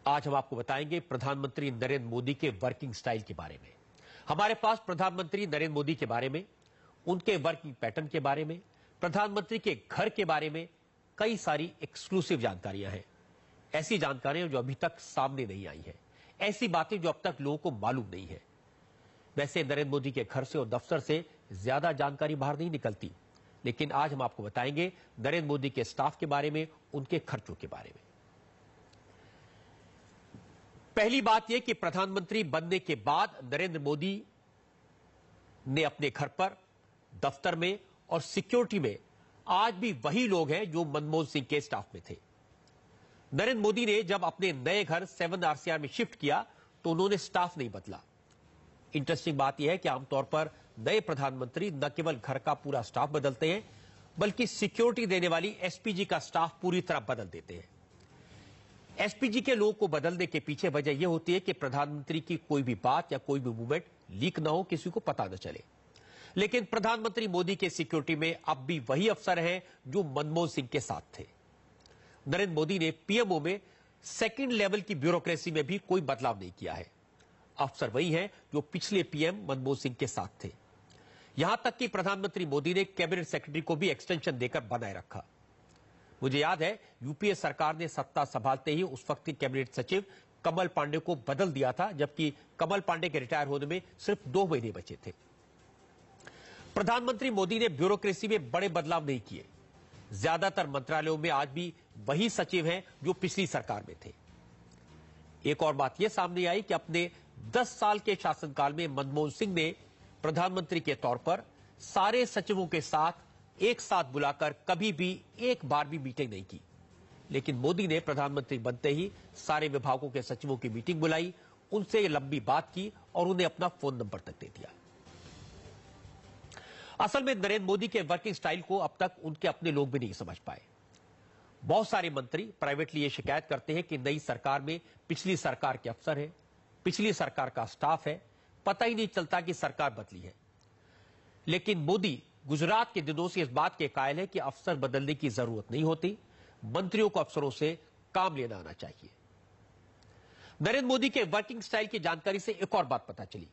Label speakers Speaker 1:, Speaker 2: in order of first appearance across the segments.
Speaker 1: आज हम आपको बताएंगे प्रधानमंत्री नरेंद्र मोदी के वर्किंग स्टाइल के बारे में। हमारे पास प्रधानमंत्री नरेंद्र मोदी के बारे में, उनके वर्किंग पैटर्न के बारे में, प्रधानमंत्री के घर के बारे में कई सारी एक्सक्लूसिव जानकारियां हैं। ऐसी जानकारियां जो अभी तक सामने नहीं आई हैं, ऐसी बातें जो अब तक लोगों को मालूम नहीं है। वैसे नरेंद्र मोदी के घर से और दफ्तर से ज्यादा जानकारी बाहर नहीं निकलती, लेकिन आज हम आपको बताएंगे नरेंद्र मोदी के स्टाफ के बारे में, उनके खर्चों के बारे में। पहली बात यह कि प्रधानमंत्री बनने के बाद नरेंद्र मोदी ने अपने घर पर, दफ्तर में और सिक्योरिटी में आज भी वही लोग हैं जो मनमोहन सिंह के स्टाफ में थे। नरेंद्र मोदी ने जब अपने नए घर 7 RCR में शिफ्ट किया तो उन्होंने स्टाफ नहीं बदला। इंटरेस्टिंग बात यह है कि आमतौर पर नए प्रधानमंत्री न केवल घर का पूरा स्टाफ बदलते हैं, बल्कि सिक्योरिटी देने वाली एसपीजी का स्टाफ पूरी तरह बदल देते हैं। एसपीजी के लोगों को बदलने के पीछे वजह यह होती है कि प्रधानमंत्री की कोई भी बात या कोई भी मूवमेंट लीक ना हो, किसी को पता न चले। लेकिन प्रधानमंत्री मोदी के सिक्योरिटी में अब भी वही अफसर हैं जो मनमोहन सिंह के साथ थे। नरेंद्र मोदी ने पीएमओ में सेकंड लेवल की ब्यूरोक्रेसी में भी कोई बदलाव नहीं किया है। अफसर वही हैं जो पिछले पीएम मनमोहन सिंह के साथ थे। यहां तक कि प्रधानमंत्री मोदी ने कैबिनेट सेक्रेटरी को भी एक्सटेंशन देकर बनाए रखा। मुझे याद है यूपीए सरकार ने सत्ता संभालते ही उस वक्त के कैबिनेट सचिव कमल पांडे को बदल दिया था, जबकि कमल पांडे के रिटायर होने में सिर्फ 2 महीने बचे थे। प्रधानमंत्री मोदी ने ब्यूरोक्रेसी में बड़े बदलाव नहीं किए। ज्यादातर मंत्रालयों में आज भी वही सचिव हैं जो पिछली सरकार में थे। एक और बात यह सामने आई कि अपने 10 साल के शासनकाल में मनमोहन सिंह ने प्रधानमंत्री के तौर पर सारे सचिवों के साथ एक साथ बुलाकर कभी भी एक बार भी मीटिंग नहीं की। लेकिन मोदी ने प्रधानमंत्री बनते ही सारे विभागों के सचिवों की मीटिंग बुलाई, उनसे लंबी बात की और उन्हें अपना फोन नंबर तक दे दिया। असल में नरेंद्र मोदी के वर्किंग स्टाइल को अब तक उनके अपने लोग भी नहीं समझ पाए। बहुत सारे मंत्री प्राइवेटली ये शिकायत करते हैं कि नई सरकार में पिछली सरकार के अफसर हैं, पिछली सरकार का स्टाफ है, पता ही नहीं चलता कि सरकार बदली है। लेकिन मोदी गुजरात के दिनों से इस बात के कायल है कि अफसर बदलने की जरूरत नहीं होती, मंत्रियों को अफसरों से काम लेना आना चाहिए। नरेंद्र मोदी के वर्किंग स्टाइल की जानकारी से एक और बात पता चली।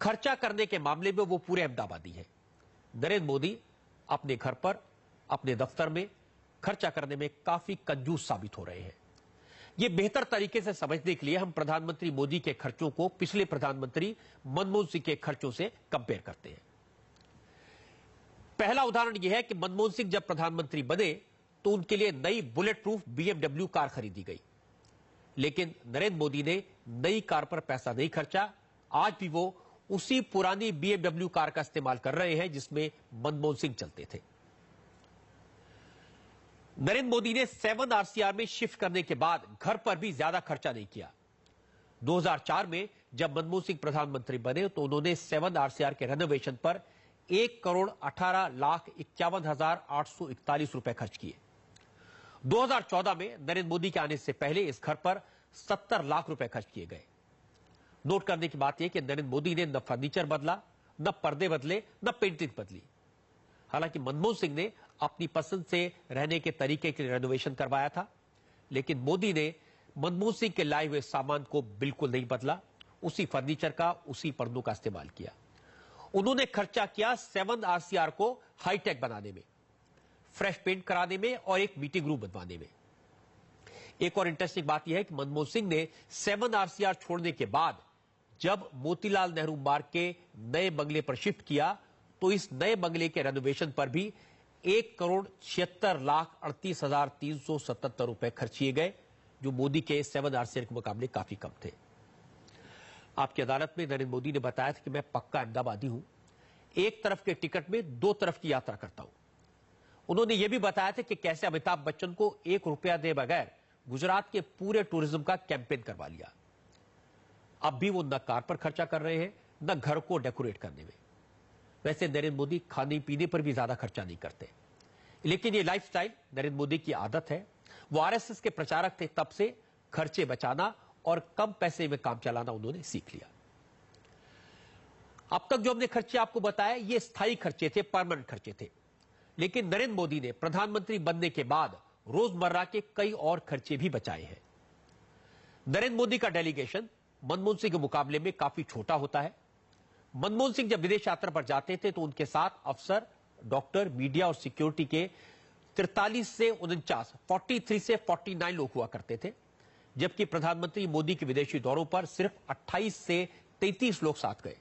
Speaker 1: खर्चा करने के मामले में वो पूरे अहमदाबादी है। नरेंद्र मोदी अपने घर पर, अपने दफ्तर में खर्चा करने में काफी कंजूस साबित हो रहे हैं। ये बेहतर तरीके से समझने के लिए हम प्रधानमंत्री मोदी के खर्चों को पिछले प्रधानमंत्री मनमोहन सिंह के खर्चों से कंपेयर करते हैं। पहला उदाहरण यह है कि मनमोहन सिंह जब प्रधानमंत्री बने तो उनके लिए नई बुलेट प्रूफ BMW कार खरीदी गई। लेकिन नरेंद्र मोदी ने नई कार पर पैसा नहीं खर्चा। आज भी वो उसी पुरानी BMW कार का इस्तेमाल कर रहे हैं जिसमें मनमोहन सिंह चलते थे। नरेंद्र मोदी ने 7 RCR में शिफ्ट करने के बाद घर पर भी ज्यादा खर्चा नहीं किया। 2004 में जब मनमोहन सिंह प्रधानमंत्री बने तो उन्होंने 7 RCR के रेनोवेशन पर 1,18,51,841 रुपए खर्च किए। 2014 में नरेंद्र मोदी के आने से पहले इस घर पर 70 लाख रुपए खर्च किए गए। नोट करने की बात यह कि नरेंद्र मोदी ने न फर्नीचर बदला, न पर्दे बदले, न पेंटिंग बदली। हालांकि मनमोहन सिंह ने अपनी पसंद से रहने के तरीके के रेनोवेशन करवाया था, लेकिन मोदी ने मनमोहन सिंह के लाए हुए सामान को बिल्कुल नहीं बदला। उसी फर्नीचर का, उसी पर्दों का इस्तेमाल किया। उन्होंने खर्चा किया 7 RCR को हाईटेक बनाने में, फ्रेश पेंट कराने में और एक मीटिंग रूम बनवाने में। एक और इंटरेस्टिंग बात यह है कि मनमोहन सिंह ने 7 RCR छोड़ने के बाद जब मोतीलाल नेहरू मार्ग के नए बंगले पर शिफ्ट किया तो इस नए बंगले के रेनोवेशन पर भी 1,76,38,377 रुपए खर्च किए गए, जो मोदी के 7 RCR के मुकाबले काफी कम थे। आपकी अदालत में नरेंद्र मोदी ने बताया था कि मैं पक्का अहमदाबादी हूं, एक तरफ के टिकट में 2 तरफ की यात्रा करता हूं। उन्होंने यह भी बताया था कि कैसे अमिताभ बच्चन को 1 रुपया दे बगैर गुजरात के पूरे टूरिज्म का कैंपेन करवा लिया। अब भी वो न कार पर खर्चा कर रहे हैं, न घर को डेकोरेट करने में। वैसे नरेंद्र मोदी खाने पीने पर भी ज्यादा खर्चा नहीं करते, लेकिन ये लाइफस्टाइल नरेंद्र मोदी की आदत है। वो आरएसएस के प्रचारक थे, तब से खर्चे बचाना और कम पैसे में काम चलाना उन्होंने सीख लिया। अब तक जो हमने खर्चे आपको बताया ये स्थायी खर्चे थे, परमानेंट खर्चे थे। लेकिन नरेंद्र मोदी ने प्रधानमंत्री बनने के बाद रोजमर्रा के कई और खर्चे भी बचाए हैं। नरेंद्र मोदी का डेलीगेशन मनमोहन सिंह के मुकाबले में काफी छोटा होता है। मनमोहन सिंह जब विदेश यात्रा पर जाते थे तो उनके साथ अफसर, डॉक्टर, मीडिया और सिक्योरिटी के 43 से 49, 43 से 49 लोग हुआ करते थे, जबकि प्रधानमंत्री मोदी के विदेशी दौरों पर सिर्फ 28 से 33 लोग साथ गए।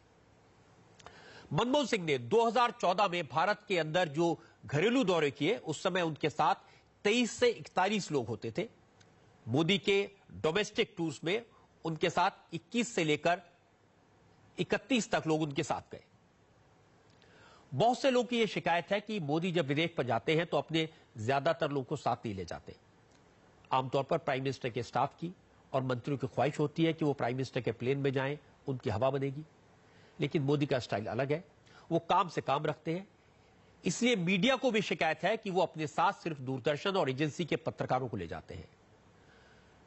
Speaker 1: मनमोहन सिंह ने 2014 में भारत के अंदर जो घरेलू दौरे किए, उस समय उनके साथ 23 से 41 लोग होते थे। मोदी के डोमेस्टिक टूर्स में उनके साथ 21 से लेकर 31 तक लोग उनके साथ गए। बहुत से लोगों की यह शिकायत है कि मोदी जब विदेश पर जाते हैं तो अपने ज्यादातर लोगों को साथ नहीं ले जाते। आमतौर पर प्राइम मिनिस्टर के स्टाफ की और मंत्रियों की ख्वाहिश होती है कि वो प्राइम मिनिस्टर के प्लेन में जाएं, उनकी हवा बनेगी। लेकिन मोदी का स्टाइल अलग है, वो काम से काम रखते हैं। इसलिए मीडिया को भी शिकायत है कि वो अपने साथ सिर्फ दूरदर्शन और एजेंसी के पत्रकारों को ले जाते हैं।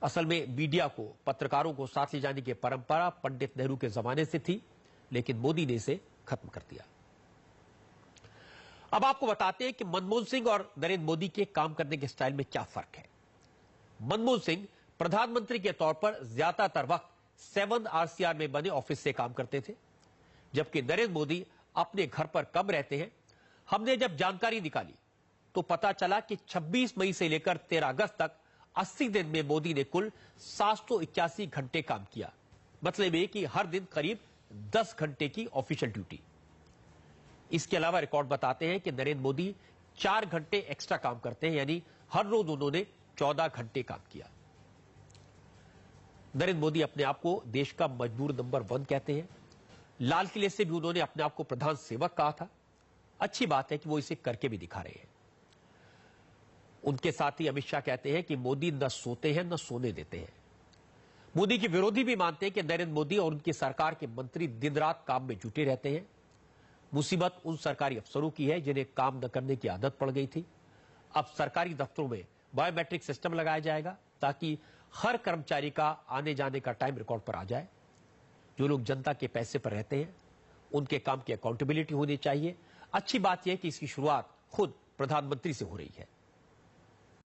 Speaker 1: असल में मीडिया को, पत्रकारों को साथ ले जाने की परंपरा पंडित नेहरू के जमाने से थी, लेकिन मोदी ने इसे खत्म कर दिया। अब आपको बताते हैं कि मनमोहन सिंह और नरेंद्र मोदी के काम करने के स्टाइल में क्या फर्क है। मनमोहन सिंह प्रधानमंत्री के तौर पर ज्यादातर वक्त 7 RCR में बने ऑफिस से काम करते थे, जबकि नरेंद्र मोदी अपने घर पर कम रहते हैं। हमने जब जानकारी निकाली तो पता चला कि 26 मई से लेकर 13 अगस्त तक 80 दिन में मोदी ने कुल 781 घंटे काम किया। मतलब ये कि हर दिन करीब 10 घंटे की ऑफिशियल ड्यूटी। इसके अलावा रिकॉर्ड बताते हैं कि नरेंद्र मोदी 4 घंटे एक्स्ट्रा काम करते हैं, यानी हर रोज उन्होंने 14 घंटे काम किया। नरेंद्र मोदी अपने आप को देश का मजदूर नंबर 1 कहते हैं। लाल किले से भी उन्होंने अपने आप को प्रधान सेवक कहा था। अच्छी बात है कि वो इसे करके भी दिखा रहे हैं। उनके साथ ही अमित शाह कहते हैं कि मोदी न सोते हैं न सोने देते हैं। मोदी के विरोधी भी मानते हैं कि नरेंद्र मोदी और उनकी सरकार के मंत्री दिन रात काम में जुटे रहते हैं। मुसीबत उन सरकारी अफसरों की है जिन्हें काम न करने की आदत पड़ गई थी। अब सरकारी दफ्तरों में बायोमेट्रिक सिस्टम लगाया जाएगा ताकि हर कर्मचारी का आने जाने का टाइम रिकॉर्ड पर आ जाए। जो लोग जनता के पैसे पर रहते हैं उनके काम की अकाउंटेबिलिटी होनी चाहिए। अच्छी बात यह है कि इसकी शुरुआत खुद प्रधानमंत्री से हो रही है।